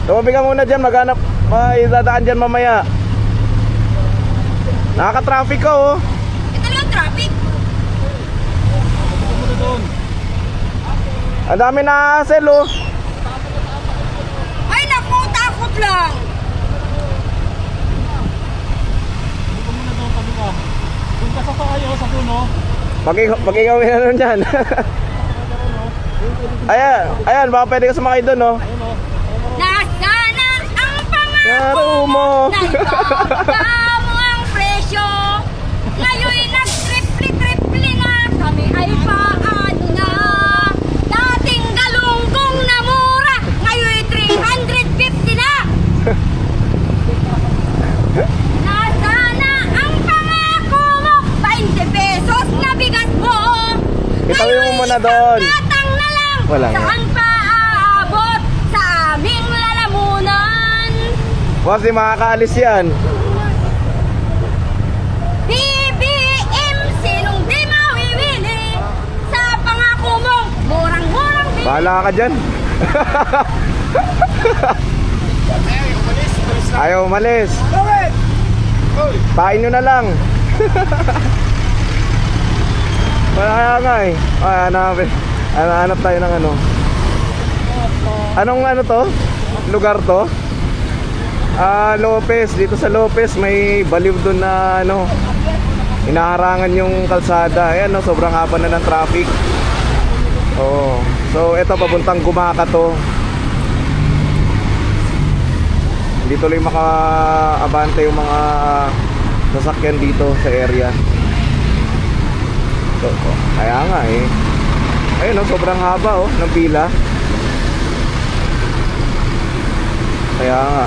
Tumabi ka muna dyan, maghanap. May dadaan dyan mamaya. Nakaka-traffic ka oh. Ito lang traffic. Ang dami na hassle oh. Ay naku, takot lang. Kung kasasakay sa puno. Pag ikaw na nun dyan. Ayan, baka pwede ka sumakay dun oh. Nasana ang pangako Yaro mo. Naibaba mo ang presyo. Ngayon'y nag-triple na. Kami ay paano na. Dating galunggong na mura, ngayon'y 350 na. Nasana ang pangako mo, 20 pesos na bigas mo. Itawi mo muna doon. Tatang na lang. Wala nga. Saan pa aabot sa aming lalamunan? Boss, di makakaalis yan. BBM, sinong di mawiwili sa pangako mong murang-murang bili. Bahala ka dyan. Ayaw umalis. Pain nyo na lang. Wala nga eh. Ay, hanap tayo ng ano. Anong ano to? Lugar to? Lopez. Dito sa Lopez may baliw doon na ano, inaharangan yung kalsada. Ayan no, sobrang haba na ng traffic. Oh. So ito papuntang Gumaka to. Hindi tuloy maka-abante yung mga sasakyan dito sa area. So, kaya nga eh. Ayun no, sobrang haba oh ng pila. Kaya nga